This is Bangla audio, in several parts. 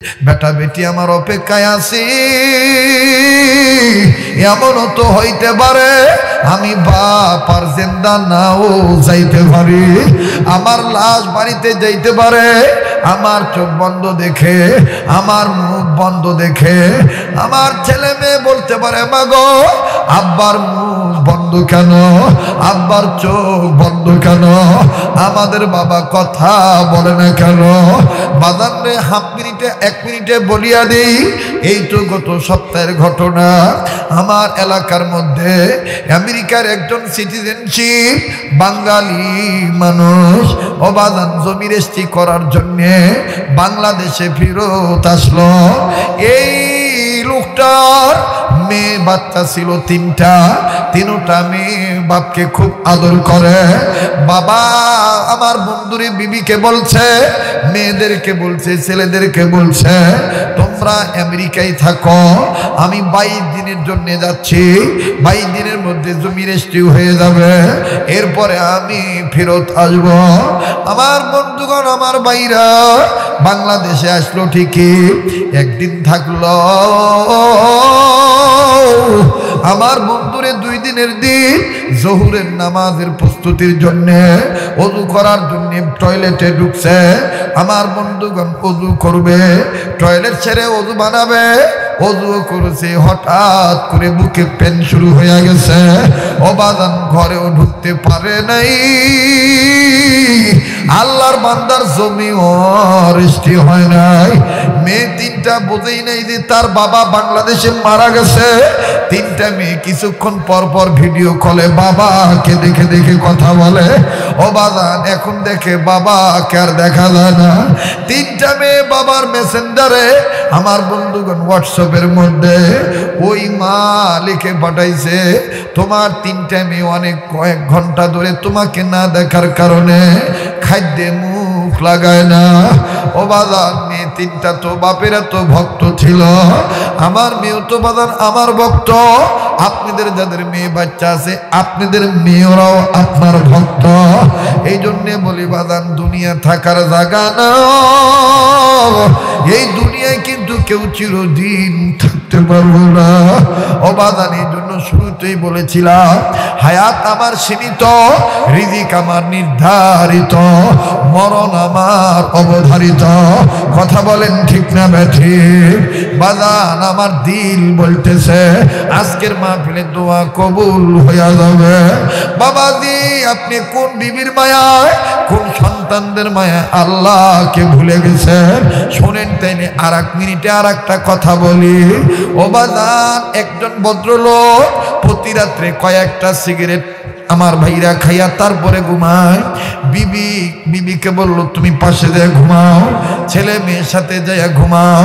বেটা বেটি আমার অপেক্ষায় আছি। এমনও তো হইতে পারে আমি বাপ আর জিন্দা নাও যাইতে পারি, আমার লাশ বাড়িতে যাইতে পারে। আমার চোখ বন্ধ দেখে, আমার মুখ বন্ধ দেখে আমার ছেলে মেয়ে বলতে পারে, মাগো আব্বার মুখ বন্ধ কেন, আব্বার চোখ বন্ধ কেন, আমাদের বাবা কথা বলে না কেন। বাজার রে হাফ মিনিটে 1 মিনিটে বলিয়া দিই, এই তো গত সপ্তাহের ঘটনা। আমার এলাকার মধ্যে আমেরিকার একজন সিটিজেনশিপ বাঙালি মানুষ অবাদান জমি রেজিস্ট্রি করার জন্য বাংলাদেশে ফেরত আসলো। এই লোকটার মেয়ে বাচ্চা ছিল 3টা মেয়ে বাপকে খুব আদর করে। বাবা আমার বন্ধুরে বিবিকে বলছে, মেয়েদেরকে বলছে, ছেলেদেরকে বলছে, তোমরা আমেরিকায় থাকো, আমি 22 দিনের জন্য যাচ্ছি, 22 দিনের মধ্যে জমি রেজিস্ট্রি হয়ে যাবে, এরপরে আমি ফেরত আসব। আমার বন্ধুগণ, আমার ভাইরা বাংলাদেশে আসলো ঠিকই, একদিন থাকলো। আমার বন্ধুরে 2 দিনের দিন জোহরের নামাজের প্রস্তুতির জন্য ওযু করার জন্য টয়লেটে ঢুকছে। আমার বন্ধুগণ ওযু করবে, টয়লেট ছেড়ে ওযু বানাবে, ওযু করেছে, হঠাৎ করে বুকে পেন শুরু হয়ে গেছে। অবাদান ঘরেও ঢুকতে পারে নাই। আল্লাহর বান্দার জমি রেজিস্ট্রি হয় নাই। মেয়ে 3টা বোঝেই নাই যে তার বাবা বাংলাদেশে মারা গেছে। 3টা মেয়ে কিছুক্ষণ পর পর ভিডিও কলে বাবাকে দেখে দেখে কথা বলে। অবাদান এখন দেখে বাবাকে আর দেখা যায় না। 3টা মেয়ে বাবার মেসেঞ্জারে, আমার বন্ধুগণ হোয়াটসঅ্যাপের মধ্যে ওই মা লিখে পাঠাইছে, তোমার 3টা মেয়ে অনেক কয়েক ঘন্টা ধরে তোমাকে না দেখার কারণে খাদ্যে মুখ লাগায় না। ও বাজার মেয়ে 3টা তো বাপেরা তো ভক্ত ছিল, আমার মেয়েও তো বাজার আমার ভক্ত। আপনাদের যাদের মেয়ে বাচ্চা আছে, আপনাদের মেয়েরাও আপনার ভক্ত। এই জন্যে বলি বাজান, দুনিয়া থাকার জায়গা না, এই দুনিয়ায় কিন্তু কেউ চিরদিন থাকতে পারবো না। ও বাজান, এই জন্য শুরুতেই বলেছিলাম হায়াত আমার সীমিত, রিজিক আমার নির্ধারিত, মরণ আমার অবধারিত। কথা বলেন ঠিক না বেঠিক? বাজান আমার দিল বলতেছে আজকের মাহফিলে দোয়া কবুল হয়ে যাবে। বাবাজি, আপনি কোন বিবির মায়ায়, কোন সন্তানদের মায়ায় আল্লাহকে ভুলে গেছেন? শোনেন তাইলে আর 1 মিনিটে আর একটা কথা বলি। ও বাজান, একজন ভদ্রলোক প্রতি রাত্রে কয়েকটা সিগারেট আমার ভাইরা খাইয়া তারপরে ঘুমায়। বিবিকে বললো তুমি পাশে যায় ঘুমাও, ছেলে মেয়ের সাথে যাইয়া ঘুমাও,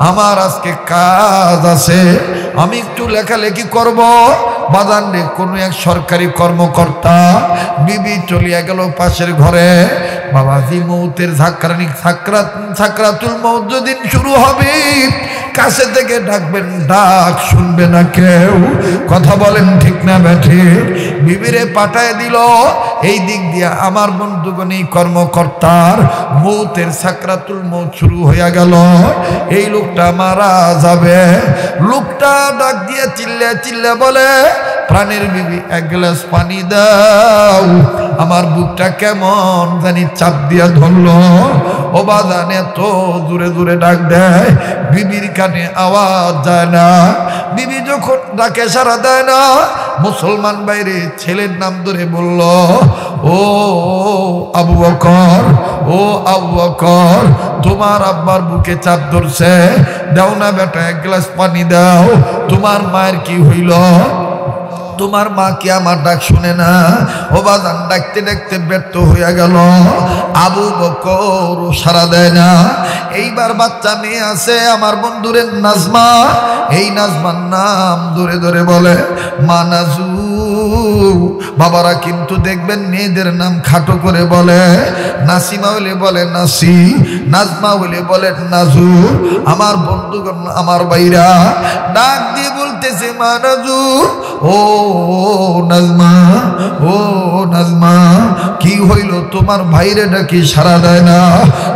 আমার আজকে কাজ আছে, আমি একটু লেখালেখি করব। বাজান রে, কোনো এক সরকারি কর্মকর্তা, বিবি চলিয়া গেল পাশের ঘরে। বাবাজি, মৌতের সাকরাতুল মৌত যেদিন শুরু হবে, কাছে থেকে ডাকবেন, ডাক শুনবে না কেউ। কথা বলেন ঠিক না বেঠিক? বিবিরে পাঠায় দিল। এই দিক দিয়া আমার বন্ধুগণ, এই কর্মকর্তার মৌতের সাকরাতুল মৌত শুরু হয়ে গেল। এই লোকটা মারা যাবে। লোকটা ডাক দিয়ে চিল্লা বলে, প্রাণের বিবি 1 গ্লাস পানি দাও। আমার বুকটা কেমন জানি চাপ দিয়া ধরলো। ও বাজান, এত জোরে জোরে ডাক দেয়, বিবির কানে আওয়াজ যায় না। বিবি যখন ডাকে সাড়া দেয় না, মুসলমান বাইরে ছেলের নাম ধরে বলল, ও আবু বকর, ও আবু বকর, তোমার আব্বার বুকে চাপ ধরছে, দাও না বেটা 1 গ্লাস পানি দাও। তোমার মায়ের কি হইল? তোমার মা কি আমার ডাক শুনে না? ও বাজান, ডাকতে ডাকতে ব্যর্থ হইয়া গেল। আবু বকর সারা দেয় না। এইবার বাচ্চা মেয়ে আছে আমার বন্ধুরের নাজমা, এই নাজমার নাম ধরে ধরে বলে, মা নাজু বাবারা কিন্তু দেখবেন মেয়েদের নাম খাটো করে বলে, নাসিমা হলে বলে নাসি, নাজমা হলে বলে নাজু। আমার বন্ধুগণ, আমার ভাইরা ডাক দিয়ে বলতেছে মা নাজু, ও নাজমা, ও নাজমা, কি হইল তোমার ভাইরে ডাকি সারা দেয় না,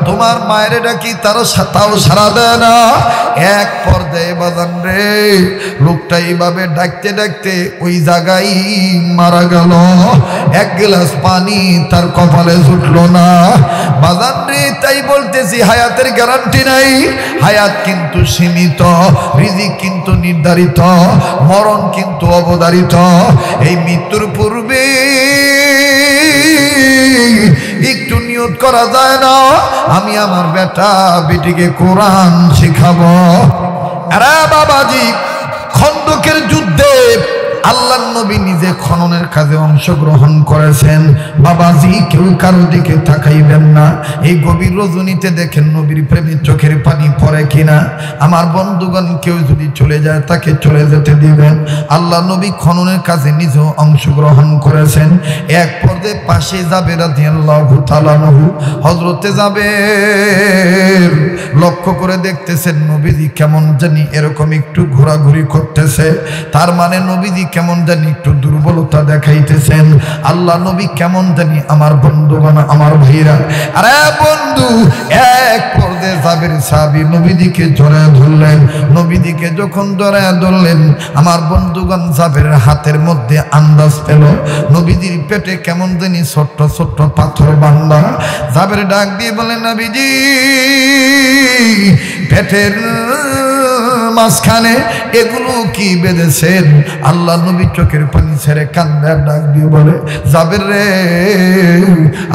তোমার মায়ের ডাকি তাও সারা দেয় না। এক পর্যায়ে বাজান রে, লোকটা এইভাবে ডাকতে ডাকতে ওই জায়গায় মারা গেল। এক গ্লাস পানি তার কপালে জুটল না বাজান রে। তাই বলতেছি হায়াতের গ্যারান্টি নাই, হায়াত কিন্তু সীমিত, রিজিক কিন্তু নির্ধারিত, মরণ কিন্তু অবধারিত। এই মৃত্যুর পূর্বে একটু নিয়ত করা যায় না, আমি আমার বেটা বেটিকে কোরআন শিখাবো। আরে বাবাজি, খন্দকের যুদ্ধে আল্লাহর নবী নিজে খননের কাজে অংশগ্রহণ করেছেন। বাবাজি, কেউ কারো দিকে তাকাইবেন না। এই গভীর রজনীতে দেখেন নবীর প্রেমে চোখের পানি পড়ে কিনা। আমার বন্ধুগণ, কেউ যদি চলে যায় তাকে চলে যেতে দিবেন। আল্লাহ নবী খননের কাজে নিজেও অংশগ্রহণ করেছেন। এক পর্যায়ে পাশে যাবে রাদিয়াল্লাহু তাআলা আনহু, হযরতে যাবের লক্ষ্য করে দেখতেছেন নবীজি কেমন জানি এরকম একটু ঘোরাঘুরি করতেছে। তার মানে নবীজি কেমন জানি একটু দুর্বলতা দেখাইতেছেন। আল্লাহ নবী কেমন জানি, আমার বন্ধুগণ, আমার ভাইরা, আরে বন্ধু, এক পর্যায়ে যাবের সাহাবী নবীজিকে জড়ায় ধরলেন। নবীজিকে যখন জড়ায় ধরলেন, আমার বন্ধুগণ, যাবের হাতের মধ্যে আন্দাজ পেল নবীজির পেটে কেমন জানি ছোট্ট ছোট্ট পাথর বাঁধা। যাবের ডাক দিয়ে বলেন, নবীজি পেটের মাঝখানে এগুলো কি বেঁধেছেন? আল্লাহ নবী চোখের পানি ছেড়ে কান্দার ডাক দিয়ে বলে, যাবের রে,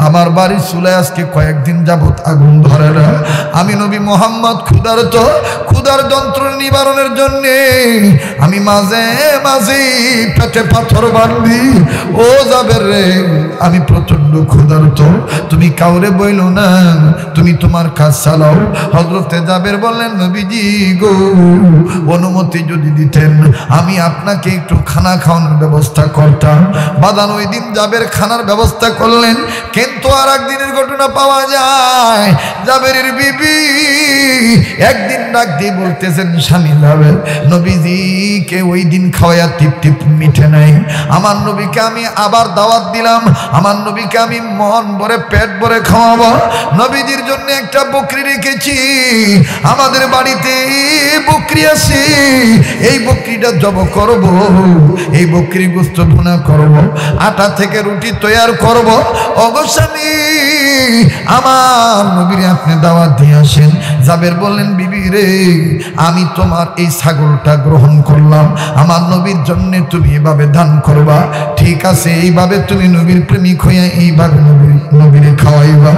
আমার বাড়ির চুলায় আজকে কয়েকদিন যাবত আগুন ধরে না। আমি নবী মোহাম্মদ ক্ষুধার যন্ত্রণা নিবারণের জন্যে আমি মাঝে মাঝে পেটে পাথর বাঁধি। ও যাবের রে, আমি প্রচন্ড ক্ষুধার্ত, তুমি কাউরে বইল না, তুমি তোমার কাজ চালাও। হযরতে যাবের বললেন, নবীজি গো, অনুমতি যদি দিতেন আমি আপনাকে একটু খানা খাওয়ানোর ব্যবস্থা করতাম। বাদান ওই দিন যাবের খানার ব্যবস্থা করলেন। কিন্তু আর একদিনের ঘটনা পাওয়া যায়, যাবেরের বিবি একদিন ডাক দিয়ে বলতেছেন, স্বামী যাবের, নবীজিকে ওই দিন খাওয়াইয়া তৃপ্তি মিটে নাই, আমার নবীকে আমি আবার দাওয়াত দিলাম, আমার নবীকে আমি মন ভরে পেট ভরে খাওয়াবো। নবীজির জন্য একটা বকরি রেখেছি, আমাদের বাড়িতে বকরি আছে, এই বকরিটা জব করব, এই বকরি গোশত ভুনা করব, আটা থেকে রুটি তৈয়ার করব। অবশ্যই আমার নবীর আপনি দাওয়াত দিয়ে আসেন। যাবের বললেন, বিবি রে, আমি তোমার এই ছাগলটা গ্রহণ করলাম, আমার নবীর জন্য তুমি এভাবে দান করবা। ঠিক আছে, এইভাবে তুমি নবীর প্রেমিক হইয়া এইভাবে নবীরে খাওয়াইবা।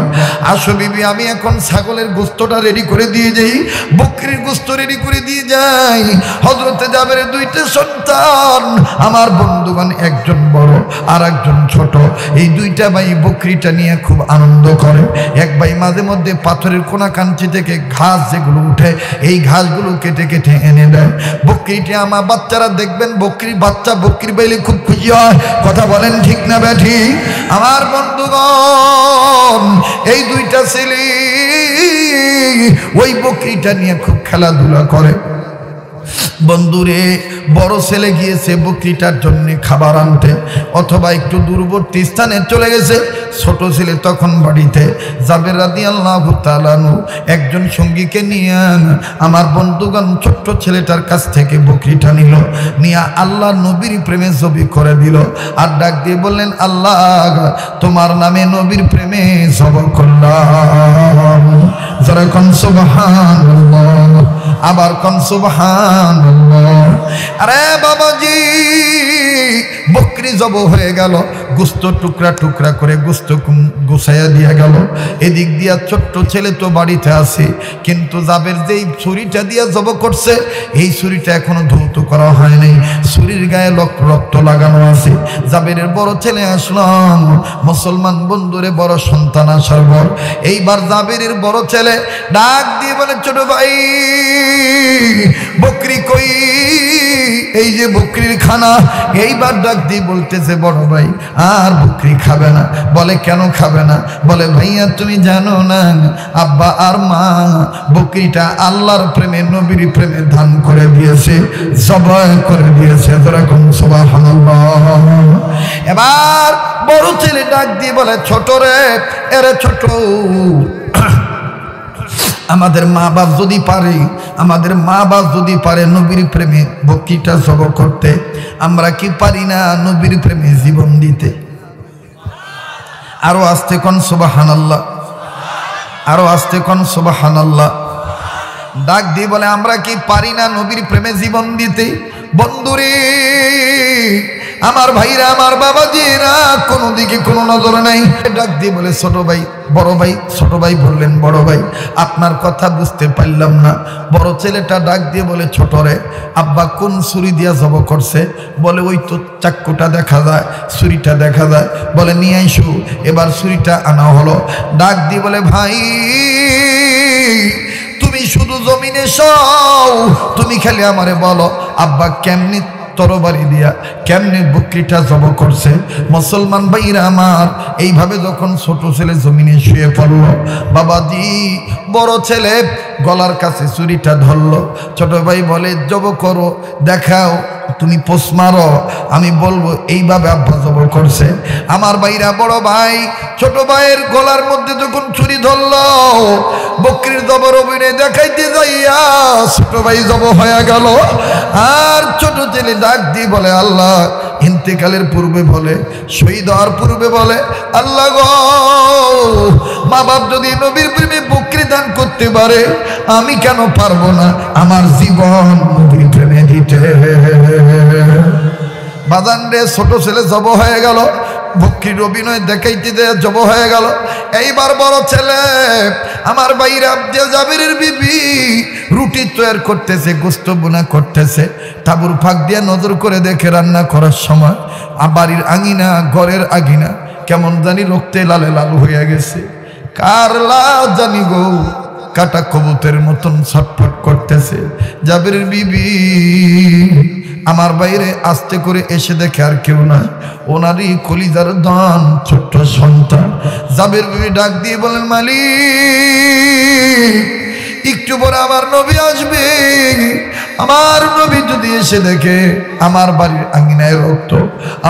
আসো বিবি, আমি এখন ছাগলের গোশতটা রেডি করে দিয়ে যাই, বকরির গোশত রেডি করে দিয়ে যাই। হযরতে যাবের দুইটা সন্তান, আমার বন্ধুগণ, একজন বড় আর একজন ছোট। এই দুইটা ভাই বকরিটা নিয়ে খুব আনন্দ করে। এক ভাই মাঝে মধ্যে পাথরের কোনা কাঞ্চি থেকে ঘাস যেগুলো উঠে, এই ঘাসগুলো কেটে কেটে এনে দেয়। বকরিটি আমার বাচ্চারা দেখবেন, বকরির বাচ্চা বকরি পাইলে খুব খুশি হয়। কথা বলেন ঠিক না ব্যাঠি? আমার বন্ধুগণ, এই দুইটা ছেলে ওই বকরিটা নিয়ে খুব খেলাধুলা করে। বন্ধুরে, বড় ছেলে গিয়েছে বকরিটার জন্য খাবার আনতে, অথবা একটু দূরবর্তী স্থানে চলে গেছে। ছোট ছেলে তখন বাড়িতে। যাবের রাদিয়াল্লাহু তাআলা আনহু একজন সঙ্গীকে নিয়ে আমার বন্ধুগণ ছোট্ট ছেলেটার কাছ থেকে বকরিটা নিল, নিয়ে আল্লাহ নবীর প্রেমে জবি করে দিল। আর ডাক দিয়ে বললেন, আল্লাহ তোমার নামে নবীর প্রেমে জব করলাম। যারা কোন সুবহানাল্লাহ, আবার কোন সুবহানাল্লাহ। আরে বাবাজি, বকরি জব হয়ে গেল, গোশত টুকরা টুকরা করে গোশত গুছাইয়া দিয়া গেল। এদিক দিয়া ছোট্ট ছেলে তো বাড়িতে আছে, কিন্তু যাবের যেই ছুরিটা দিয়া জব করছে, এই ছুরিটা এখনো ধৌত করা হয় নাই, ছুরির গায়ে রক্ত লাগানো আছে। যাবেরের বড় ছেলে আসলাম, মুসলমান বন্ধুরে বড় সন্তান আসার পর এইবার যাবেরের বড় ছেলে ডাক দিয়ে বলে, ছোট ভাই বকরি কই? এই যে বকরির খানা। এইবার ডাক দিয়ে বলতেছে বড় ভাই আর বকরি খাবে না। বলে কেন খাবে না? বলে ভাইয়া তুমি জানো না আব্বা আর মা বকরিটা আল্লাহর প্রেমে নবীর প্রেমে দান করে দিয়েছে, জবাই করে দিয়েছে। এরকম সুবহানাল্লাহ। এবার বড় ছেলে ডাক দিয়ে বলে ছোট রে, এরে ছোট, আমাদের মা বাপ যদি পারে, আমাদের মা বাপ যদি পারে নবীর প্রেমে বকরিটা জবাই করতে, আমরা কি পারি না নবীর প্রেমে জীবন দিতে? আরো আস্তে কোন সুবহানাল্লাহ, আরো আস্তে কোন সুবহানাল্লাহ। ডাক দিয়ে বলে আমরা কি পারি না নবীর প্রেমে জীবন দিতে? বন্ধুরে আমার ভাইরা, আমার বাবাজিরা, কোনো দিকে কোনো নজর নাই। ডাক দিয়ে বলে ছোট ভাই, বড় ভাই। ছোট ভাই বললেন বড় ভাই আপনার কথা বুঝতে পারলাম না। বড় ছেলেটা ডাক দিয়ে বলে ছোট রে, আব্বা কোন ছুরি দিয়া জবাই করছে? বলে ওই তো চাক্কুটা দেখা যায়, ছুরিটা দেখা যায়। বলে নিয়ে আইসো। এবার ছুরিটা আনা হলো। ডাক দিয়ে বলে ভাই তুমি শুধু জমিনে সও, তুমি খালি আমারে বলো আব্বা কেমনি তরবারি দিয়া কেমনে বকরিটা জবাই করছে? মুসলমান ভাইরা আমার, এইভাবে যখন ছোট ছেলে জমিনে শুয়ে পড়ল, বাবাজি বড় ছেলে গলার কাছে ছুরিটা ধরলো। ছোট ভাই বলে জবাই করো, দেখাও, তুমি পোষ মারো, আমি বলবো এইভাবে আব্বা জবাই করছে। আমার ভাইরা বড় ভাই ছোট ভাইয়ের গলার মধ্যে যখন ছুরি ধরলো, বকরির জবাই অভিনয় দেখাইতে যাইয়া ছোট ভাই জবাই হয়ে গেল। আর ছোট ছেলে ডাক দিয়ে বলে আল্লাহ, ইন্তেকালের পূর্বে বলে, শহীদ হওয়ার পূর্বে বলে আল্লাহ গো, মা বাপ যদি নবীর প্রেমে বকরি দান করতে পারে আমি কেন পারবো না আমার জীবন নবীর প্রেমে দিতে? বাজান রে ছোট ছেলে জবাই হয়ে গেল, বকরির অভিনয় দেখাইতে দেয়া জবাই হয়ে গেল। এইবার বড় ছেলে আমার ভাইরা জাবেরের বিবি রুটি তৈরি করতেছে, গোস্ত বোনা করতেছে। তাবুর ফাঁক দিয়ে নজর করে দেখে রান্না করার সময় বাড়ির আঙিনা, ঘরের আঙিনা কেমন জানি রক্তে লালে লাল হয়ে গেছে। কার লাল জানি গো, কাটা কবুতের মতন ছটফট করতেছে। জাবেরের বিবি আমার বাইরে আস্তে করে এসে দেখে আর কেউ না, ওনারই কলিজার দান ছোট্ট সন্তান। জাবের বিবি ডাক দিয়ে বলেন মালিক একটু পরে আমার নবী আসবে, আমার নবী যদি এসে দেখে আমার বাড়ির আঙিনায় রক্ত,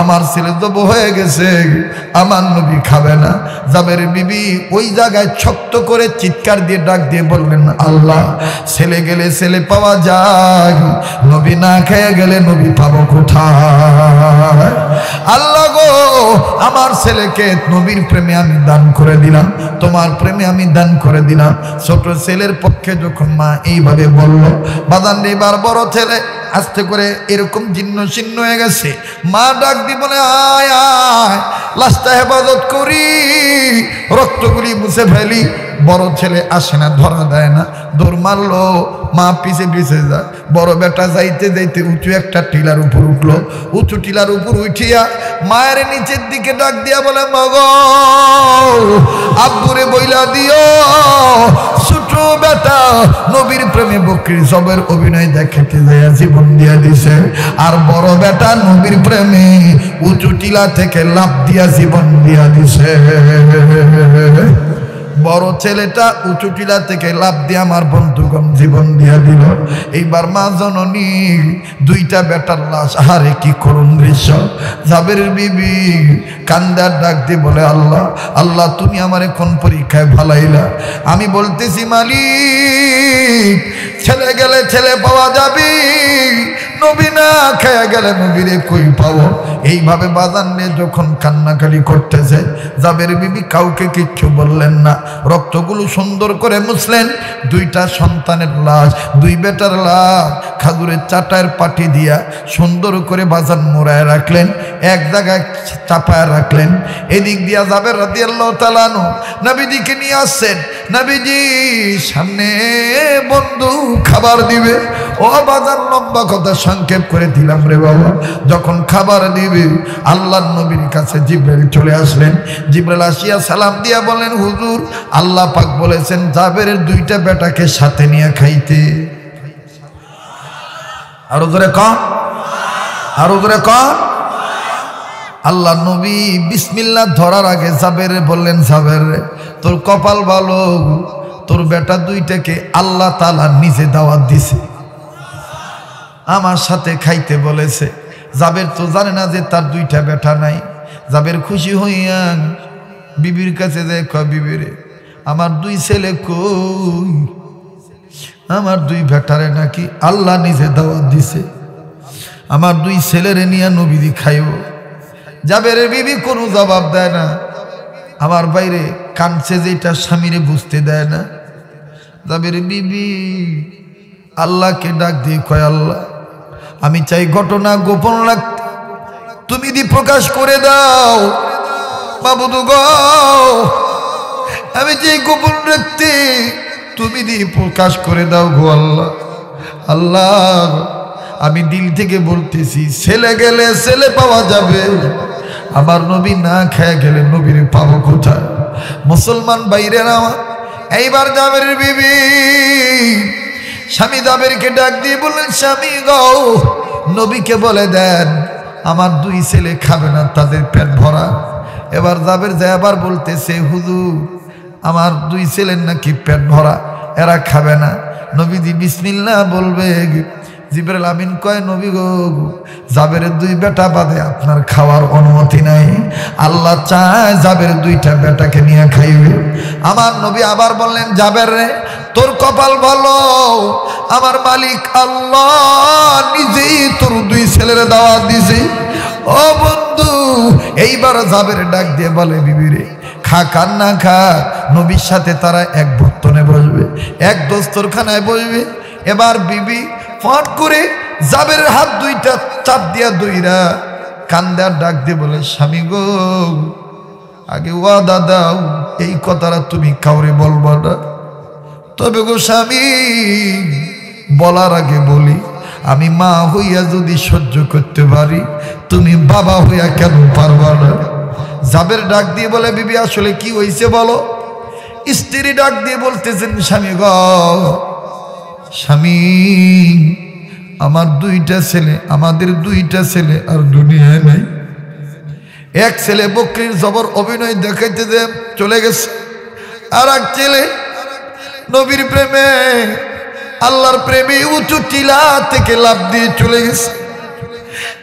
আমার ছেলে তো হয়ে গেছে, আমার নবী খাবে না। জাবের বিবি ওই জায়গায় শক্ত করে চিৎকার দিয়ে ডাক দিয়ে বললেন আল্লাহ, ছেলে গেলে ছেলে পাওয়া যায়, নবী না খেয়ে গেলে নবী পাবো কোথায়? আল্লাহ গো, আমার ছেলেকে নবীর প্রেমে আমি দান করে দিলাম, তোমার প্রেমে আমি দান করে দিলাম। ছোট ছেলের পক্ষে যখন মা এইভাবে বলল, বাদান এবার বড় ছেলে আস্তে করে এরকম জীর্ণ শীর্ণ হয়ে গেছে। মা ডাক দি বলে আয় আয়, লাশটা হেফাজত করি, রক্তগুলি মুছে ফেলি। বড় ছেলে আসে না, ধরা দেয় না, দৌড় মারলো। মা পিছে পিছে যায়। বড় বেটা যাইতে যাইতে উঁচু একটা টিলার উপর উঠলো। উঁচু টিলার উপর উঠিয়া মায়ের নিচের দিকে ডাক দিয়া বলে মগ আব্বুরে বইলা দিও, ছোট বেটা নবীর প্রেমে বকরি জবের অভিনয় দেখাতে যায় জীবন দিয়া দিছে। আর বড় বেটা নবীর প্রেমে উঁচু টিলা থেকে লাফ দিয়া জীবন দিয়া দিছে। বড় ছেলেটা উঁচু টিলা থেকে লাফ দিয়ে আমার বন্ধুগণ জীবন দিয়া দিল। এইবার মা জননী দুইটা বেটার লাশ, আরে কি করুন দৃশ্য। জাবের বিবি কান্দার ডাক দিয়ে বলে আল্লাহ, আল্লাহ তুমি আমারে কোন পরীক্ষায় ভালাইলা? আমি বলতেছি মালিক, ছেলে গেলে ছেলে পাওয়া যাবে, নবী না খেয়ে গেলে নবীরে কই পাবো? এইভাবে বাজান নিয়ে যখন কান্নাকাটি করতেছে, জাবের বিবি কাউকে কিচ্ছু বললেন না। রক্তগুলো সুন্দর করে মুছলেন। দুইটা সন্তানের লাশ, দুই বেটার লাশ খাজুরের চাটায়ের পাটি দিয়া সুন্দর করে বাজান মোড়ায় রাখলেন, এক জায়গায় চাপায় রাখলেন। এদিক দিয়া জাবের রাদিয়াল্লাহু তাআলা আনহু নবীজিকে নিয়ে আসছেন। নবীজি সামনে বন্ধু খাবার দিবে। ও বাজার লম্বা কথা সংক্ষেপ করে দিলাম রে বাবা। যখন খাবার দিবে আল্লাহর নবীর কাছে জিবরাইল চলে আসলেন। জিবরাইল আসিয়া সালাম দিয়া বলেন, হুজুর আল্লাহ পাক বলেছেন জাবেরের দুইটা বেটাকে সাথে নিয়ে খাইতে। আরো জোরে কম। আরো ধরে কর। আল্লাহ নবী বিসমিল্লাহ ধরার আগে জাবের বললেন, জাবের তোর কপাল ভালো, তোর বেটা দুইটাকে আল্লাহ তাআলা নিজে দাওয়াত দিছে, আমার সাথে খাইতে বলেছে। জাবের তো জানে না যে তার দুইটা বেটা নাই। জাবের খুশি হইয়া বিবির কাছে যায়, কয় বিবিরে আমার দুই ছেলে কই? আমার দুই বেটারে নাকি আল্লাহ নিজে দাওয়াত দিছে, আমার দুই ছেলেরে নিয়ে নবীদি খাইব। জাবেরের বিবি কোনো জবাব দেয় না, আমার বাইরে কানছে যেটা স্বামীরে বুঝতে দেয় না। জাবেরের বিবি আল্লাহকে ডাক দিয়ে কয়, আল্লাহ আমি চাই ঘটনা গোপন রাখতে, তুমি দি প্রকাশ করে দাও। মাবুদ গো, আমি চাই গোপন রাখতে, তুমি দি প্রকাশ করে দাও গো আল্লাহ। আল্লাহ আমি দিল থেকে বলতেছি, ছেলে গেলে ছেলে পাওয়া যাবে, আমার নবী না খেয়ে গেলে নবীর পাবো কোথায়? মুসলমান বাইরে না। এইবার জাবেরের বিবি স্বামী জাবেরকে ডাক দিয়ে বললেন, স্বামী গো নবীকে বলে দেন আমার দুই ছেলে খাবে না, তাদের পেট ভরা। এবার জাবের যায় আবার বলতেছে, হুজুর আমার দুই ছেলের নাকি পেট ভরা, এরা খাবে না। নবীজি বিসমিল্লাহ বলবে, জিবরাইল আমিন কয়, নবী গো জাবেরের দুই বেটা বাদে আপনার খাওয়ার অনুমতি নাই, আল্লাহ চায় জাবের দুইটা বেটাকে নিয়ে খাইবে। আমার নবী আবার বললেন, জাবের রে তোর কপাল ভালো, আমার মালিক আল্লাহ নিজেই তোর দুই ছেলের দাওয়াত দিছে। ও বন্ধু, এইবার জাবের ডাক দিয়ে বলে, বিবিরে খা কান্না খা, নবীর সাথে তারা এক বর্তনে বসবে, এক দস্তরখানায় বসবে। এবার বিবি ফট করে জাবেরের হাত দুইটা চাপ দিয়া দইরা কান্দার ডাক দিয়ে বলে, স্বামী গো আগে ওয়াদা দাও এই কথাটা তুমি কাউরে বলবা না। তবে গো স্বামী বলার আগে বলি, আমি মা হইয়া যদি সহ্য করতে পারি, তুমি বাবা হইয়া কেন পারবা না? জাবের ডাক দিয়ে বলে, বিবি আসলে কি হইছে বলো। স্ত্রী ডাক দিয়ে বলতেছেন, স্বামী গো স্বামী আমার দুইটা ছেলে, আমাদের দুইটা ছেলে আর দুনিয়ায় নাই। এক ছেলে বকরির জবর অভিনয় দেখাইতে যে চলে গেছে, আর এক ছেলে নবীর প্রেমে আল্লাহর প্রেমে উঁচু টিলা থেকে লাফ দিয়ে চলে গেছে।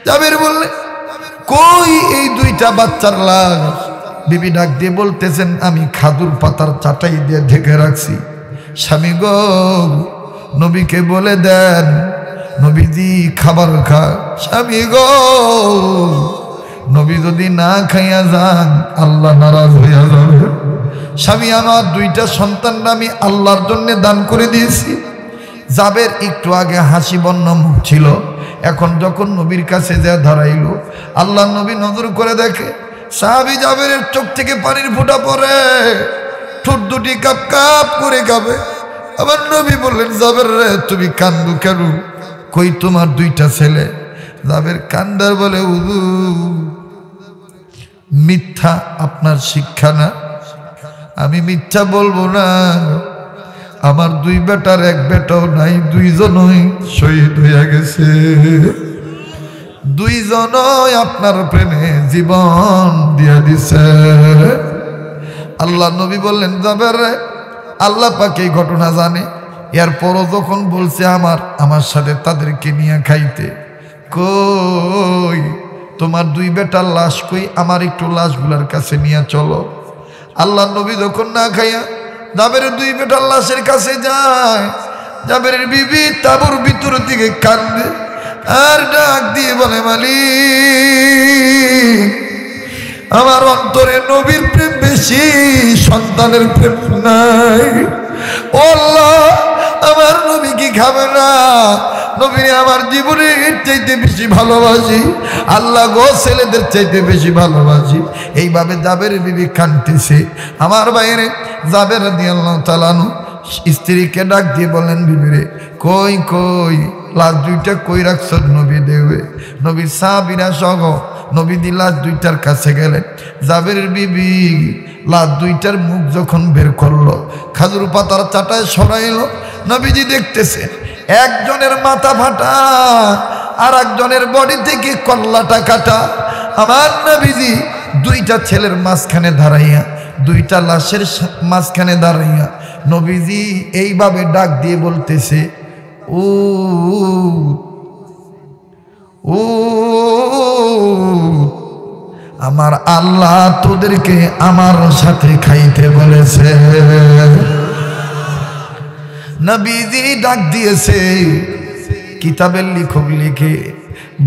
জাবের বললে, কই এই দুইটা বাচ্চার লাশ? বিবি ডাক দিয়ে বলতেছেন, আমি খাদুর পাতার চাটাই দিয়ে ঢেকে রাখছি। স্বামী গো নবীকে বলে দেন, নবীজি খাবার খা। স্বামী গো নবী যদি না খাইয়া যান আল্লাহ নারাজ হইয়া যাবে। স্বামী আমার দুইটা সন্তানরা আমি আল্লাহর জন্য দান করে দিয়েছি। জাবের একটু আগে হাসি বন্য মুখ ছিল, এখন যখন নবীর কাছে যা দাঁড়াইল, আল্লাহ নবী নজর করে দেখে সাহাবী জাবেরের চোখ থেকে পানির ফোঁটা পড়ে, ঠোঁট দুটি কাপ কাপ করে কাঁপে। আমার নবী বললেন, জাবের রে তুমি কান্দু কেন? কই তোমার দুইটা ছেলে? জাবের কান্দার বলে, হুজুর মিথ্যা আপনার শিক্ষা না, আমি মিথ্যা বলবো না। আমার দুই বেটার এক বেটাও নাই, দুইজনই শহীদ হইয়া গেছে, দুইজনই আপনার প্রেমে জীবন দিয়া দিছে। আল্লাহ নবী বললেন, জাবের রে আল্লাহ পাক এই ঘটনা জানে, এরপরও যখন বলছে আমার সাথে তাদেরকে নিয়ে খাইতে, কই তোমার দুই বেটার লাশ কই? আমার একটু লাশগুলার কাছে নিয়ে চলো। আল্লাহ নবী যখন না খাইয়া জাবেরের দুই বেটার লাশের কাছে যায়, জাবেরের বিবি তাঁবুর ভিতর দিকে কান্দে আর ডাক দিয়ে বলে, মালিক আমার অন্তরে নবীর প্রেম বেশি, সন্তানের প্রেম নাই। ও আল্লাহ আমার নবী কি খাবে না? নবীরে আমার জীবনের চাইতে বেশি ভালোবাসি, আল্লাহ গো ছেলেদের চাইতে বেশি ভালোবাসি। এইভাবে জাবের বিবি কাঁদতেছে। আমার বাইরে জাবের রাদিয়াল্লাহু তাআলা আনহু স্ত্রীকে ডাক দিয়ে বলেন, বিবিরে কই কই লাশ দুইটা কই রাখছ? নবী দেবে। নবীর সাহাবীরা সহ নবীজি লাশ দুইটার কাছে গেলেন। জাবেরের বিবি লাশ দুইটার মুখ যখন বের করলো, খাজুর পাতার চাটায় সরাইল, নবীজি দেখতেছে একজনের মাথা ফাটা আর একজনের বডি থেকে কল্লাটা কাটা। আমার নবীজি দুইটা ছেলের মাঝখানে দাঁড়াইয়া, দুইটা লাশের মাঝখানে দাঁড়াইয়া নবীজি এইভাবে ডাক দিয়ে বলতেছে, ও ও আমার আল্লাহ তোদেরকে আমার সাথে খাইতে বলেছে। নবীজি ডাক দিয়েছে, কিতাবের লেখক লিখে,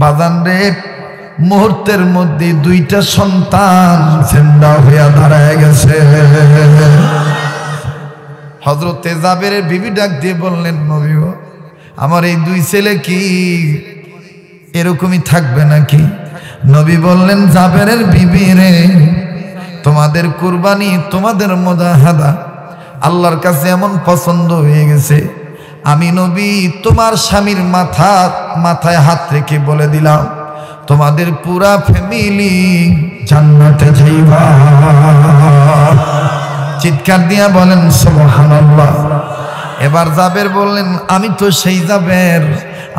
বাজান রে মুহূর্তের মধ্যে দুইটা সন্তান জিন্দা হইয়া দাঁড়ায় গেছে। হযরতে জাবেরের বিবি ডাক দিয়ে বললেন, নবী গো, আমার এই দুই ছেলে কি এরকমই থাকবে নাকি? নবী বললেন, জাবেরের বিবি রে, তোমাদের কুরবানি, তোমাদের মুজাহাদা আল্লাহর কাছে এমন পছন্দ হয়ে গেছে, আমি নবী তোমার স্বামীর মাথায় হাত রেখে বলে দিলাম, তোমাদের পুরা ফ্যামিলি জান্নাতে যাইবা। চিৎকার দিয়া বলেন সুবহানাল্লাহ। এবার জাবের বললেন, আমি তো সেই জাবের,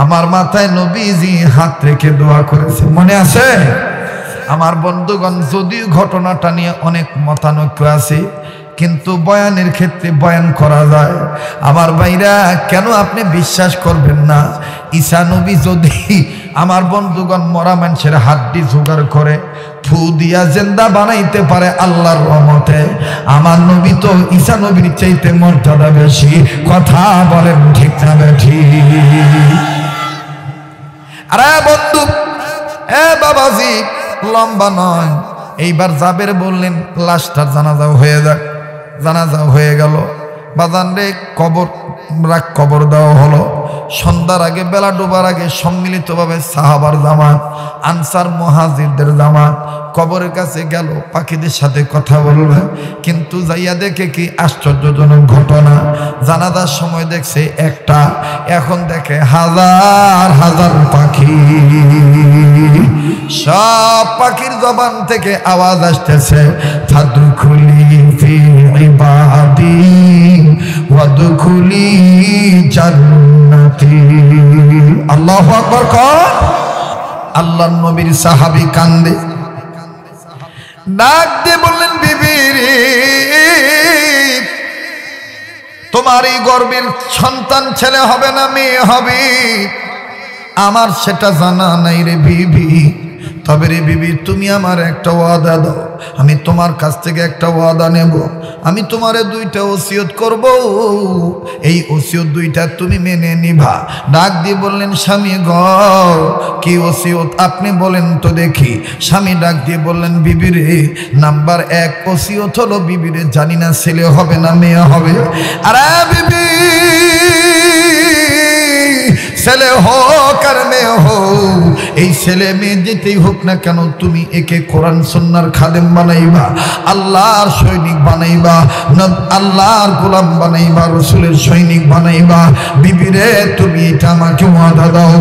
আমার মাথায় নবীজি হাত রেখে দোয়া করেছে, মনে আছে? আমার বন্ধুগণ, যদিও ঘটনাটা নিয়ে অনেক মতানৈক্য আছে, কিন্তু বয়ানের ক্ষেত্রে বয়ান করা যায়। আমার ভাইরা, কেন আপনি বিশ্বাস করবেন না? ঈসা নবী যদি আমার বন্ধুগণ মরা মানুষের হাড্ডি জোগাড় করে ফু দিয়া জিন্দা বানাইতে পারে আল্লাহর রহমতে, আমার নবী তো ঈসা নবীর চাইতে মর্যাদা বেশি। কথা বলেন ঠিক না বেঠিক? আরে বন্ধু, এ বাবাজি, লম্বা নয়। এইবার জাবের বললেন, লাশটার জানাজাও হয়ে যাক। জানাজাও হয়ে গেল। বাজান রে, কবর দেওয়া হলো। সন্ধ্যার আগে, বেলা ডোবার আগে সম্মিলিতভাবে সাহাবার জামাত, আনসার মুহাজিরদের জামাত কবরের কাছে গেল পাখিদের সাথে কথা বলবে। কিন্তু যাইয়া দেখে কি আশ্চর্যজনক ঘটনা, জানাজার সময় দেখছে একটা, এখন দেখে হাজার হাজার পাখি। সব পাখির জবান থেকে আওয়াজ আসতেছে, ফাদখুলি ফি ইবাদি ওয়াদখুলি জান্নাতি। আল্লাহু আকবার কর। আল্লাহর নবীর সাহাবী কান্দে, ডাক দিয়ে বললেন, বিবি রে, তোমার এই গর্বের সন্তান ছেলে হবে না মেয়ে হবে, আমার সেটা জানা নাই রে বিবি। তবে রে বিবি, তুমি আমার একটা ওয়াদা দাও, আমি তোমার কাছ থেকে একটা ওয়াদা নেব। আমি তোমারে দুইটা ওসিয়ত করব, এই ওসিয়ত দুইটা তুমি মেনে নিবা। ডাক দিয়ে বললেন, স্বামী গ, কি ওসিয়ত আপনি বলেন তো দেখি। স্বামী ডাক দিয়ে বললেন, বিবি রে, নাম্বার 1 ওসিয়ত হলো, বিবি রে, জানি না ছেলে হবে না মেয়ে হবে। আরে বিবি, ছেলে হোক আর মেয়ে হোক, এই ছেলে মেয়ে যেতেই হোক না কেন, তুমি একে কোরআন সুন্নাহর খাদেম বানাইবা, আল্লাহর সৈনিক বানাইবা, আল্লাহর গোলাম বানাইবা, রসুলের সৈনিক বানাইবা। বিবিরে, তুমি এটা আমাকে ওয়াদা দাও।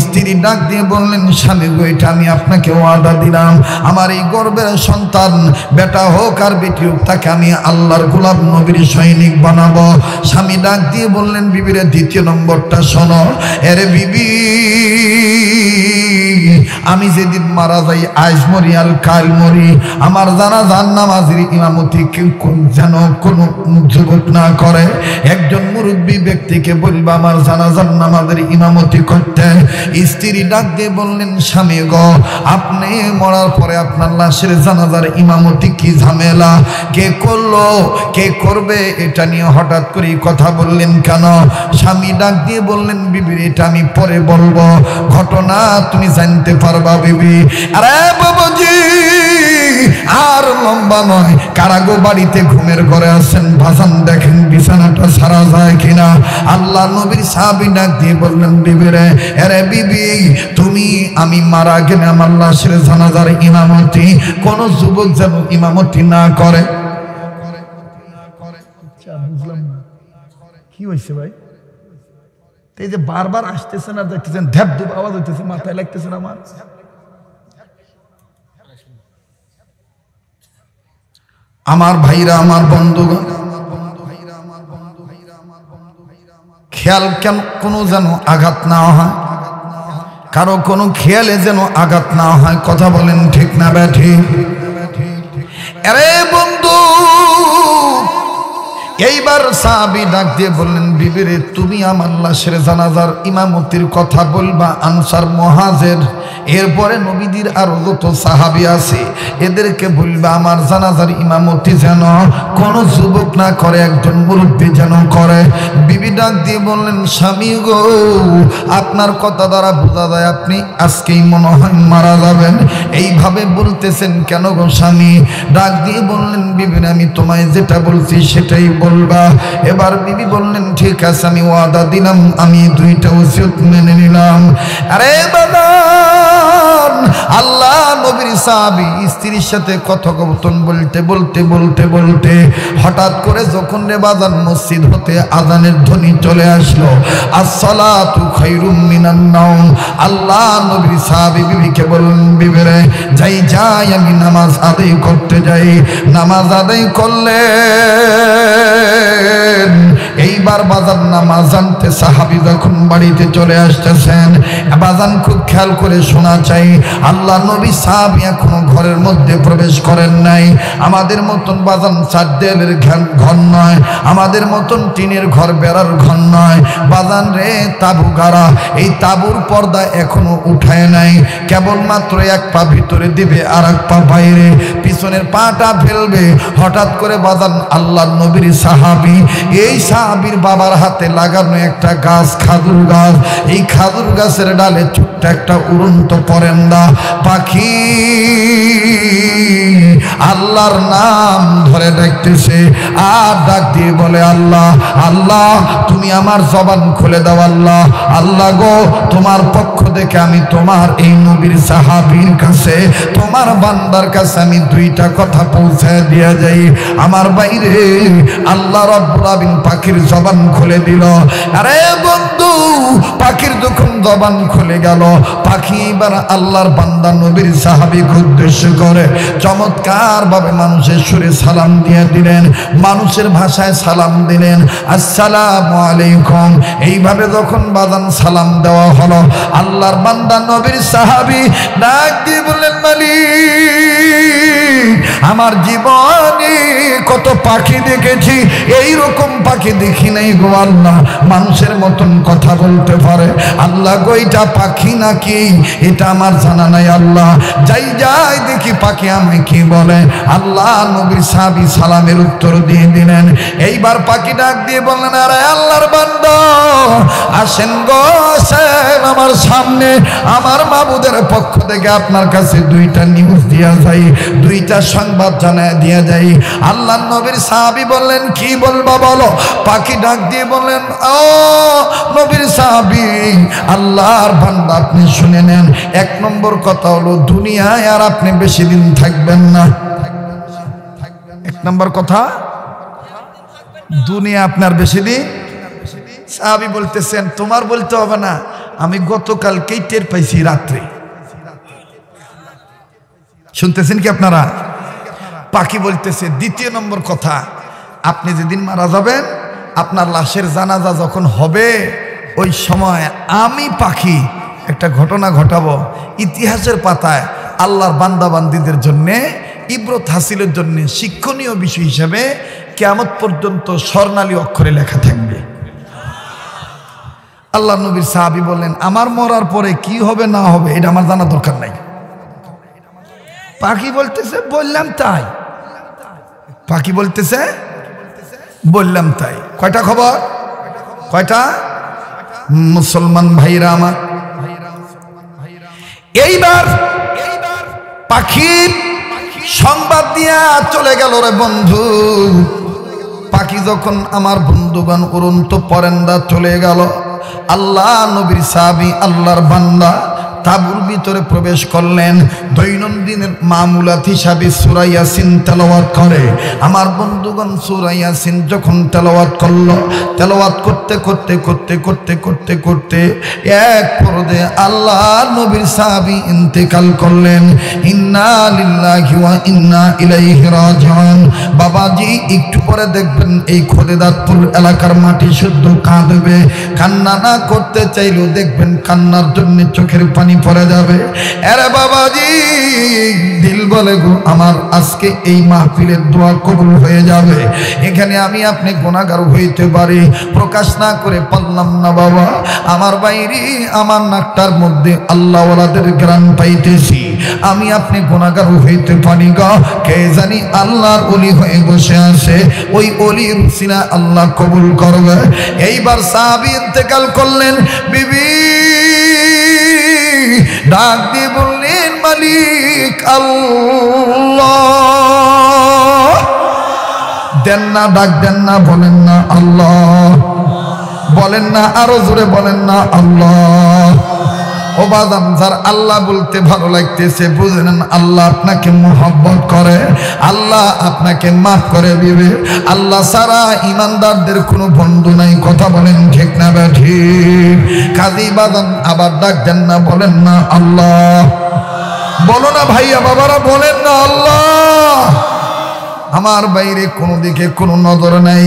স্ত্রী ডাক দিয়ে বললেন, স্বামী গো, এটা আমি আপনাকে ওয়াদা দিলাম, আমার এই গর্বের সন্তান বেটা হোক আর বেটি হোক, তাকে আমি আল্লাহর গোলাম নবীর সৈনিক বানাবো। স্বামী ডাক দিয়ে বললেন, বিবিরে, দ্বিতীয় নম্বরটা শোনো। এরে বিবি, আমি যেদিন মারা যাই, আজ মরি আর কাল মরি, আমার জানাজার নামাজের ইমামতি কেউ যেন কোনো যুবক না করে। একজন মুরব্বী ব্যক্তিকে বলবা আমার জানাজার নামাজের ইমামতি করতে। স্ত্রী ডাক দিয়ে বললেন, স্বামী গো, আপনি মরার পরে আপনার লাশের জানাজার ইমামতি কি ঝামেলা, কে করলো কে করবে, এটা নিয়ে হঠাৎ করে কথা বললেন কেন? স্বামী ডাক দিয়ে বললেন, বিবি, এটা আমি পরে বলবো, ঘটনা তুমি জানতে পারবা বিবি। আরে বাবাজি, আর লম্বা নয়, কারাগো বাড়িতে ঘুমের ঘরে আছেন, ভাসান দেখেন বিছানাটা সারা যায় কিনা। আল্লাহ নবীর সাহাবী ডাক দিয়ে বললেন, বিবি রে, আরে বিবি, তুমি আমি মারা গেলে আমার লাশের জানাজার ইমামতি কোন যুবক যেন ইমামতি না করে। বুঝলাম না কি হয়েছে ভাই? এই যে বারবার আসতেছেন আর দেখতেছেন, ধ্যাপ ধুপ আওয়াজ হইতেছে, মাথায় লাগতেছেন আমার। আমার ভাইরা, আমার বন্ধুগণ, খেয়াল কেন কোনো যেন আঘাত না হয়। কারো কোনো খেয়ালে যেন আঘাত না হয়। কথা বলেন ঠিক না ব্যাঠিক? আরে বন্ধু, এইবার সাহাবী ডাক দিয়ে বললেন, বিবিরে তুমি আমার লাশের জানাজার ইমামতির কথা বলবা আনসার মুহাজির, এরপরে নবীদের আরো যত সাহাবী আছে এদেরকে বলবা আমার জানাজার ইমামতি যেন কোনো যুবক না করে, একজন মুরব্বী যেন করে। বিবি ডাক দিয়ে বললেন, স্বামী গো, আপনার কথা দ্বারা বোঝা যায় আপনি আজকেই মনে হয় মারা যাবেন। এইভাবে বলতেছেন কেন গো স্বামী? ডাক দিয়ে বললেন, বিবির আমি তোমায় যেটা বলছি সেটাই বলবা। এবার বিবি বললেন, ঠিক আছে আমি ওয়াদা দিলাম, আমি দুইটা ওসিয়ত মেনে নিলাম। আরে বাদান, আল্লাহ নবীর সাহাবী স্ত্রীর সাথে কথোপকথন বলতে বলতে বলতে বলতে হঠাৎ করে যখন রে বাদান মসজিদ হতে আজানের ধ্বনি চলে আসলো, আসসালাতু খায়রুম মিনান নাওম, আল্লাহ নবীর সাহাবী বিবিকে বললেন, বিবিরে যাই যাই আমি নামাজ আদায় করতে যাই। নামাজ আদায় করলে এইবার বাজান নামাজ আনতে সাহাবী যখন বাড়িতে চলে আসতেছেন, বাজান খুব খেয়াল করে শোনা চাই, আল্লাহ নবী সাহাবী এখনো ঘরের মধ্যে প্রবেশ করেন নাই। আমাদের মতন বাজান চার দেয়ালের ঘর নয়, আমাদের মতন টিনের ঘর বেড়ার ঘর নয় বাজান রে, তাবু গাড়া। এই তাবুর পর্দা এখনো উঠায় নাই, কেবলমাত্র এক পা ভিতরে দিবে আর এক পা বাইরে, পিছনের পাটা ফেলবে। হঠাৎ করে বাজান আল্লাহ নবীর সাহাবী, এই সাহাবীর বাবার হাতে লাগানো একটা গাছ, খাজুর গাছ, এই খাজুর গাছের ডালে ছোট্ট একটা উড়ন্ত পরেন্দা পাখি আল্লাহর নাম ধরে ডাকতেছে আর ডাক দিয়ে বলে, আল্লাহ আল্লাহ তুমি আমার জবান খুলে দাও, আল্লাহ আল্লাহ গো, তোমার পক্ষ থেকে আমি তোমার এই নবীর সাহাবীর কাছে, তোমার বান্দার কাছে আমি দুইটা কথা পৌঁছায় দিয়ে যাই। আমার বাইরে আল্লাহ রাব্বুল আলামিন পাখির জবান খুলে দিল। আরে বন্ধু, পাখির যখন জবান খুলে গেল, পাখি এবার আল্লাহর বান্দা নবীর সাহাবীকে উদ্দেশ্য করে চমৎকার ভাবে মানুষের সুরে সালাম দিয়ে দিলেন, মানুষের ভাষায় সালাম দিলেন, আসসালামু আলাইকুম। এইভাবে যখন বাজান সালাম দেওয়া হলো, আল্লাহর বান্দা নবীর সাহাবী ডাক দিয়ে বললেন, মালিক আমার জীবনে কত পাখি দেখেছি, এই রকম পাখি দেখি নাই গো আল্লাহ, মানুষের মতন কথা বলতে পারে। আল্লাহ গো, এটা পাখি নাকি এটা আমার জানা নাই, আল্লাহ যাই যাই দেখি পাখি আমি কি বলে। আল্লাহ নবীর সাহাবী সালামের উত্তর দিয়ে দিলেন। এইবার পাখি ডাক দিয়ে বললেন, আরে আল্লাহর বান্দা আসেন গো, আসেন আমার সামনে, আমার মাবুদের পক্ষ থেকে আপনার কাছে দুইটা নিউজ দিয়া যাই, দুইটা সংবাদ জানায় দিয়া যাই। আল্লাহ নবীর সাহাবী বললেন, কি বলবা বলো? পাখি ডাক দিয়ে বললেন, ও নবীর সাহাবী, আল্লাহর বান্দা আপনি শুনে নেন, এক নম্বর কথা হলো দুনিয়ায় আর আপনি বেশি দিন থাকবেন না। এক নম্বর কথা, দুনিয়া আপনার বেশি দিন। সাহাবী বলতেছেন, তোমার বলতে হবে না, আমি গতকালকেই টের পাইছি রাত্রে। শুনতেছেন কি আপনারা? পাখি বলতেছে, দ্বিতীয় নম্বর কথা, আপনি যেদিন মারা যাবেন, আপনার লাশের জানাজা যখন হবে, ওই সময় আমি পাখি একটা ঘটনা ঘটাবো, ইতিহাসের পাতায় আল্লাহর বান্দাবান্দীদের জন্যে ইবরত হাসিলের জন্য শিক্ষণীয় বিষয় হিসেবে কিয়ামত পর্যন্ত স্বর্ণালী অক্ষরে লেখা থাকবে। আল্লাহ নবীর সাহাবী বললেন, আমার মরার পরে কি হবে না হবে এটা আমার জানা দরকার নাই। পাখি বলতেছে, বললাম তাই। পাখি বলতেছে, বললাম তাই। কয়টা খবর? কয়টা? মুসলমান ভাইরা আমার, এইবার পাখি সংবাদ দিয়া চলে গেল রে বন্ধু। পাখি যখন আমার বন্ধুগণ উড়ন্ত পরেন্দা চলে গেল, আল্লাহ নবীর সাহাবী আল্লাহর বান্দা তাঁবুর ভিতরে প্রবেশ করলেন। দৈনন্দিনের মামুলাত হিসাবে সূরা ইয়াসিন তেলাওয়াত করে। আমার বন্ধুগণ সূরা ইয়াসিন যখন তেলাওয়াত করলো, তেলাওয়াত করতে করতে করতে করতে করতে করতে এক পর্যায়ে আল্লাহর নবীর সাহাবী ইন্তেকাল করলেন। ইন্না লিল্লাহি ওয়া ইন্না ইলাইহি রাজিউন। বাবাজি একটু পরে দেখবেন এই খোদেদাতপুর এলাকার মাটি শুদ্ধ কাঁদবে। কান্না না করতে চাইলেও দেখবেন কান্নার জন্য চোখের পানি পড়ে যাবে। আরে বাবাজি দিল বলে গো আমার আজকে এই মাহফিলের দোয়া কবুল হয়ে যাবে। এখানে আমি আপনি গুনাহগার হইতে পারি, প্রকাশ না করে পারলাম না বাবা। আমার বাইরে আমার নাকটার মধ্যে আল্লাহ ওয়ালাদের গ্রাম পাইতেছি। আমি আপনি গুনাহগার হইতে পারি গো, কে জানি আল্লাহর ওলি হয়ে বসে আছে, ওই ওলির উসিলা আল্লাহ কবুল করবে। এইবার সাহাবী ইন্তেকাল করলেন। বিবি ডাক দিয়ে বললেন মালিক আল্লাহ। দেন না, ডাক দেন না, বলেন না আল্লাহ, বলেন না, আরো জোরে বলেন না আল্লাহ। ও বাদাম, যার আল্লাহ বলতে ভালো লাগতেছে বুঝে নেন আল্লাহ আপনাকে মোহাব্বত করে, আল্লাহ আপনাকে মাফ করে দিবে। আল্লাহ সারা ইমানদারদের কোনো বন্ধু নাই। কথা বলেন ঠিক না ঠিক? কাজী বাদাম আবার ডাক দেন না, বলেন না আল্লাহ। বলো না ভাইয়া বাবারা, বলেন না আল্লাহ। আমার বাইরে কোনো দিকে কোনো নজর নাই।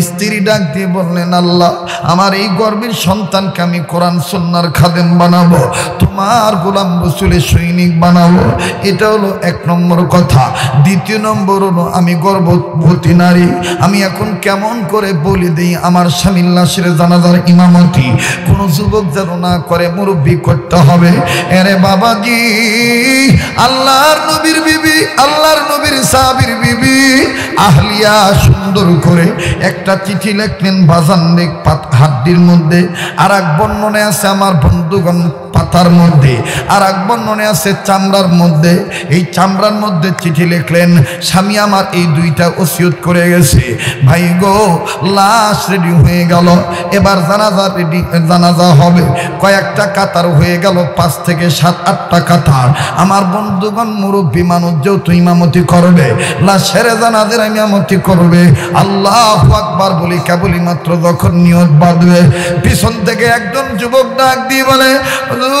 স্ত্রী ডাক দিয়ে বললেন আল্লাহ আমার এই গর্বের সন্তানকে আমি কোরআন সুন্নাহর খাদেম বানাবো, তোমার গোলাম রাসূলের সৈনিক বানাবো। এটা হলো এক নম্বর কথা। দ্বিতীয় নম্বর হলো আমি গর্ভবতী নারী, আমি এখন কেমন করে বলে দিই আমার স্বামীর লাশের জানাজার ইমামতি কোনো যুবক যেন না করে, মুরব্বি করতে হবে। আরে বাবাজি আল্লাহর নবীর বিবি, আল্লাহর নবীর সাহাবীর বিবি আহলিয়া সুন্দর করে একটা চিঠি লিখলেন বাজান নেক হাড্ডির মধ্যে। আর এক বর্ণনে আছে আমার বন্ধুগণ পাতার মধ্যে, আর এক বর্ণনে আছে চামড়ার মধ্যে। এই চামড়ার মধ্যে চিঠি লিখলেন স্বামী আমার এই দুইটা ওসিয়ত করে গেছে। ভাই গো লাশ রেডি হয়ে গেল, এবার জানাজা রেডি, জানাজা হবে। কয়েকটা কাতার হয়ে গেল, 5 থেকে 7-8টা কাতার। আমার বন্ধুগণ মুরব্বী মানুষ যেহেতু ইমামতি করবে, লাশের জানাজার ইমামতি করবে। আল্লাহু আকবার বলি কেবলি মাত্র যখন নিয়ত বাঁধবে, পিছন থেকে একজন যুবক ডাক দিয়ে বলে হুজুর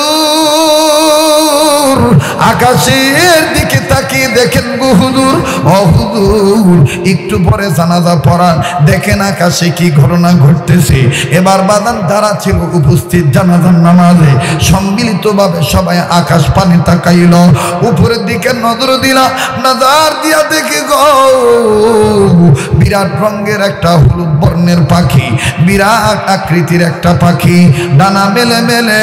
আকাশের দিকে তাকিয়ে দেখেন গো হুজুর, ও হুজুর একটু পরে জানাজা পড়ান, দেখেন আকাশে কি ঘটনা ঘটতেছে। এবার বাদান যারা ছিল উপস্থিত জানাজার নামাজে সম্মিলিতভাবে সবাই আকাশ পানে তাকাইল, উপরের দিকে নজর দিলা, নজর দিয়া দেখে গো বিরাট রঙের একটা হলুদ বর্ণের পাখি, বিরাট আকৃতির একটা পাখি, ডানা মেলে মেলে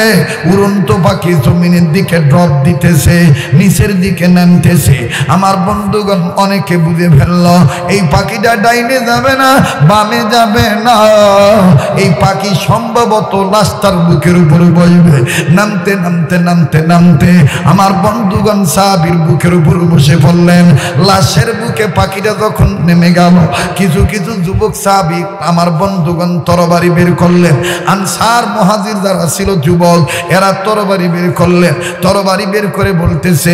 উড়ন্ত পাখি জমিনের দিকে ড্রপ দিতেছে, নিচের দিকে নামতেছে। আমার বন্ধুগণ অনেকে বুঝে ফেলল এই পাখিটা ডাইনে যাবে না, বামে যাবে না, এই পাখি সম্ভবত রাস্তার বুকের উপরে বসবে। নামতে নামতে নামতে নামতে আমার বন্ধুগণ সাহাবীর বুকের উপরে বসে পড়লেন। লাশের বুকে পাখিটা যখন নেমে গেল, কিছু কিছু যুবক সাহাবী আমার বন্ধুগণ তরবারি বের করলেন। আনসার মুহাজির যারা ছিল যুবক, এরা তরবারি বের করলেন। তরবারি বের করে বলতেছে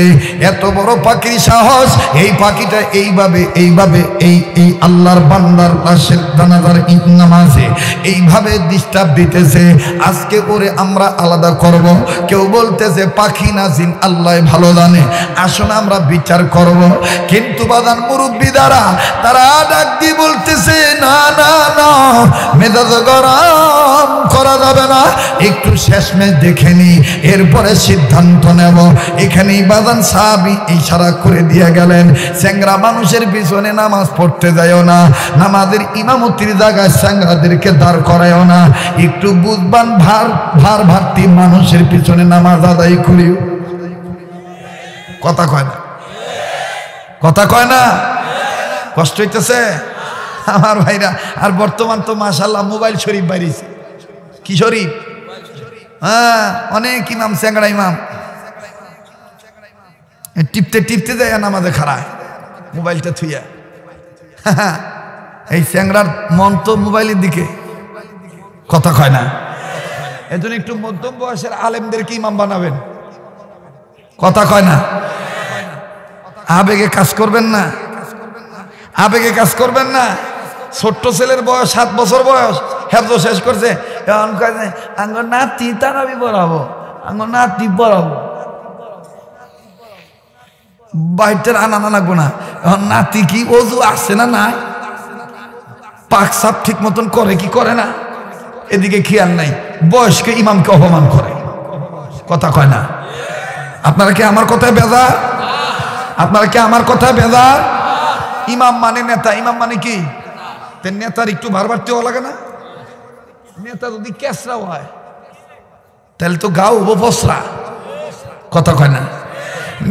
এত বড় পাখির সাহস, এই পাখিটা এইভাবে এইভাবে এই এই আল্লাহর বান্দার লাশের জানাজার নামাজে এইভাবে ডিস্টার্ব দিতেছে, আজকে করে আমরা আলাদা করব। কেউ বলতেছে পাখি না জিন, আল্লাহ ভালো জানে, আসুন আমরা বিচার করব। কিন্তু বাদান মুরব্বী দ্বারা তারা ডাক দিয়ে বলতেছে না না না, মেজাজ গরম করা যাবে না, একটু শেষমেশ দেখে নি, এরপরে সিদ্ধান্ত নেব। এখানেই বাদান সাহাবী ইশারা করে দিয়ে গেলেন চ্যাংরা মানুষের পিছনে নামাজ পড়তে যায়ও না, নামাজের ইমামতির জায়গায় চ্যাংরাদেরকে দাঁড় করায়ও না, একটু বুঝবান ভার ভারতী মানুষের পিছনে নামাজ আদায় করিও। কথা কয় না, কথা কয় না, কষ্ট হইতেছে আমার ভাইরা। আর বর্তমান তো মাশাআল্লাহ মোবাইল শরীফ বাইরেছে। কি শরীফ? হ্যাঁ, অনেক ইমাম চ্যাংড়া ইমাম টিপতে টিপতে যায় নামাজে খাড়ায় মোবাইলটা থুইয়া। এই চ্যাংড়ার মন তো মোবাইলের দিকে। কথা কয় না। এজন্য একটু মধ্যম বয়সের আলেমদেরকে ইমাম বানাবেন। কথা কয় না। আবেগে কাজ করবেন না, আবেগে কাজ করবেন না। ছোট্ট ছেলের বয়স 7 বছর বয়স, হেফজ শেষ করছে, এখন কয় আঙ্গর নাতি তারাবি পড়াবো, আঙ্গর নাতি পড়াবো। বাইটের আনা লাগবো না, এখন নাতি কি অজু আসছে না নাই, পাক সাপ ঠিক মতন করে কি করে না, এদিকে খেয়াল নাই, বয়স্ক ইমামকে অপমান করে। কথা কয় না। আপনারা কি আমার কথায় বেজার? আপনারা কি আমার কথায় বেজার? ইমাম মানে নেতা, ইমাম মানে কি? নেতার একটু ভারবারতে লাগে না? নেতা যদি কেসরা হয় তাহলে তো গাও হবো পসরা। কথা কয় না।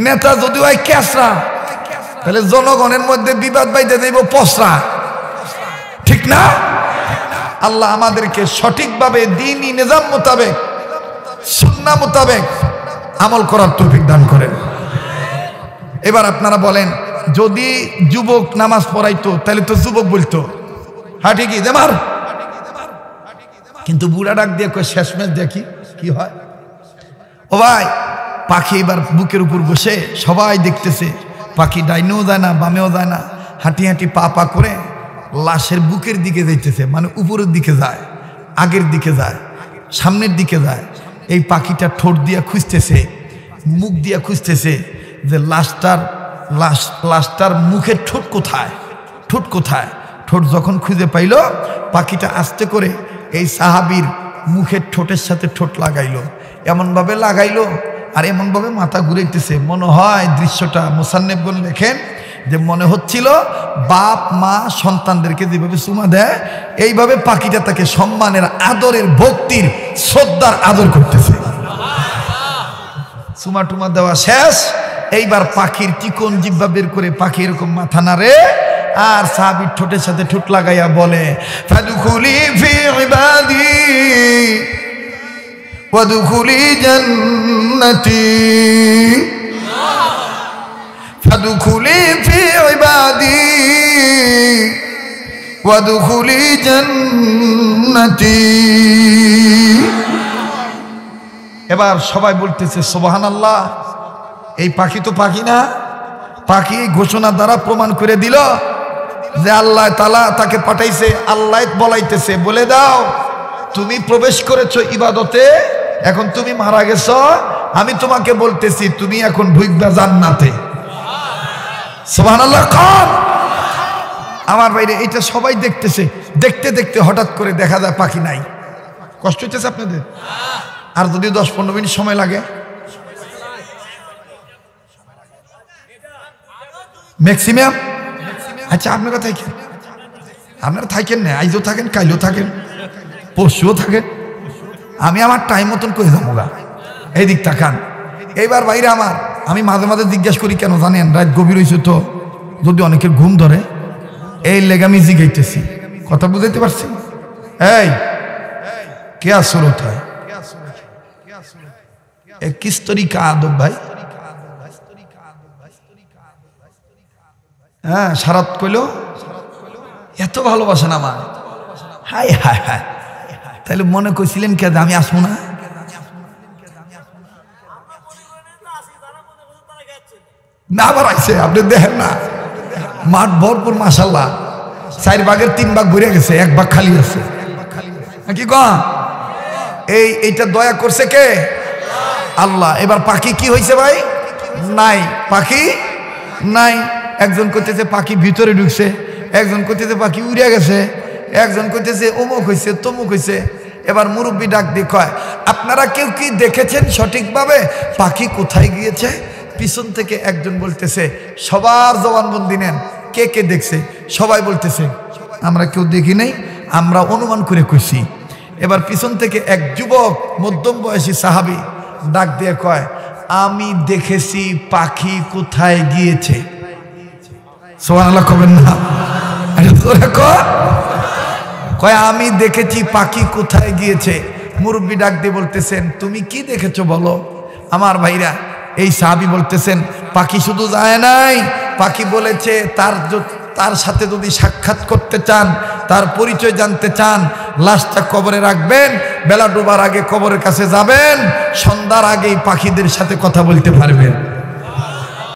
নেতা যদি হয় কেসরা তাহলে জনগণের মধ্যে বিবাদ বাইতে দেব পসরা, ঠিক না? আল্লাহ আমাদেরকে সঠিকভাবে দ্বীনি নিজাম মোতাবেক, সুন্নাহ মোতাবেক আমল করার তৌফিক দান করেন। এবার আপনারা বলেন, যদি যুবক নামাজ পড়াইতো তাহলে তো যুবক বলতো হ্যাঁ ঠিকই দেমার, কিন্তু বুড়া ডাক দিয়ে কই শেষমেশ দেখি কি হয়। ও ভাই, পাখি এবার বুকের উপর বসে সবাই দেখতেছে, পাখি ডাইনেও যায় না বামেও যায় না, হাঁটি হাঁটি পা পা করে লাশের বুকের দিকে যাইতেছে, মানে উপরের দিকে যায়, আগের দিকে যায়, সামনের দিকে যায়। এই পাখিটা ঠোঁট দিয়া খুঁজতেছে, মুখ দিয়া খুঁজতেছে যে লাশটার মুখের ঠোঁট কোথায়, ঠোঁট কোথায়। ঠোঁট যখন খুঁজে পাইল, পাখিটা আস্তে করে এই সাহাবীর মুখের ঠোঁটের সাথে ঠোঁট লাগাইলো, এমনভাবে লাগাইলো আর এমনভাবে মাথা ঘুরাইতেছে। মনে হয় দৃশ্যটা মুসান্নেফগণ লেখেন যে মনে হচ্ছিল বাপ মা সন্তানদেরকে যেভাবে চুমা দেয়, এইভাবে পাখিটা তাকে সম্মানের, আদরের, ভক্তির, শ্রদ্ধার আদর করতেছে। চুমা টুমা দেওয়া শেষ, এইবার পাখির চিকন জিহ্বা বের করে পাখি এরকম মাথা নাড়ে আর সাহাবীর ঠোঁটের সাথে ঠোঁট লাগাইয়া বলে, ফাদখুলি ফি ইবাদি ওয়াদখুলি জান্নাতি, ফাদখুলি ফি ইবাদি ওয়াদখুলি জান্নাতি। এবার সবাই বলতেছে সুবহানাল্লাহ। এই পাখি তো পাখি না, পাখি ঘোষণা দ্বারা প্রমাণ করে দিল যে আল্লাহ তাআলা তাকে পাঠাইছে। আল্লাহ বলাইতেছে, বলে দাও তুমি প্রবেশ করেছো ইবাদতে, এখন তুমি মারা গেছো, আমি তোমাকে বলতেছি তুমি এখন ঢুকবা জান্নাতে। সুবহানাল্লাহ। কম আমার বাইরে এটা সবাই দেখতেছে, দেখতে দেখতে হঠাৎ করে দেখা যায় পাখি নাই। কষ্ট হইতেছে আপনাদের? আর যদি 10-15 মিনিট সময় লাগে, ম্যাক্সিমাম। আচ্ছা আপনারা থাকেন, আপনারা থাকেন না, আইজও থাকেন, কাইলেও থাকেন, পরশুও থাকেন, আমি আমার টাইম মতন করে যাবো গা। এই দিক তাকান। এইবার বাইরে আমার, আমি মাঝে মাঝে জিজ্ঞাসা করি কেন জানেন, রাত গভীর হয়েছে তো, যদি অনেকের ঘুম ধরে, এই লেগে আমি জিগাইতেছি। কথা বুঝাইতে পারছি? এই কে সুরত হয় किस तरीका आदब भाई? হ্যাঁ সারাত কইলো এত ভালোবাসেন আমার, হাই হাই হাই, তাহলে মনে কইছিলেন কে আমি আসবো না? না আবার আইছে, আপনি দেখেন না মাঠ ভরপুর মাশাআল্লাহ, 4 ভাগের 3 ভাগ ভরে গেছে, 1 ভাগ খালি আছে। কি কন এইটা দয়া করছে কে? আল্লাহ। এবার পাখি কি হয়েছে ভাই? নাই, পাখি নাই। একজন কইতেছে পাখি ভিতরে ঢুকছে, একজন কইতেছে পাখি উড়ে গেছে, একজন কইতেছে অমুক হয়েছে তমুক হয়েছে। এবার মুরব্বী ডাক দিয়ে কয়, আপনারা কেউ কি দেখেছেন সঠিকভাবে পাখি কোথায় গিয়েছে? পিছন থেকে একজন বলতেছে, সবার জবানবন্দি নেন, কে কে দেখছে? সবাই বলতেছে আমরা কেউ দেখি নাই, আমরা অনুমান করে কইছি। এবার পিছন থেকে এক যুবক মধ্যম বয়সী সাহাবী ডাক দিয়ে কয়, আমি দেখেছি পাখি কোথায় গিয়েছে। সুবহানাল্লাহ কবেন না? কয় আমি দেখেছি পাখি কোথায় গিয়েছে। মুরব্বী ডাক দিয়ে বলতেছেন, তুমি কি দেখেছো বলো? আমার ভাইরা, এই সাহাবী বলতেছেন পাখি শুধু যায় নাই, পাখি বলেছে তার সাথে যদি সাক্ষাৎ করতে চান, তার পরিচয় জানতে চান, লাশটা কবরে রাখবেন, বেলা ডোবার আগে কবরের কাছে যাবেন, সন্ধ্যার আগেই পাখিদের সাথে কথা বলতে পারবেন।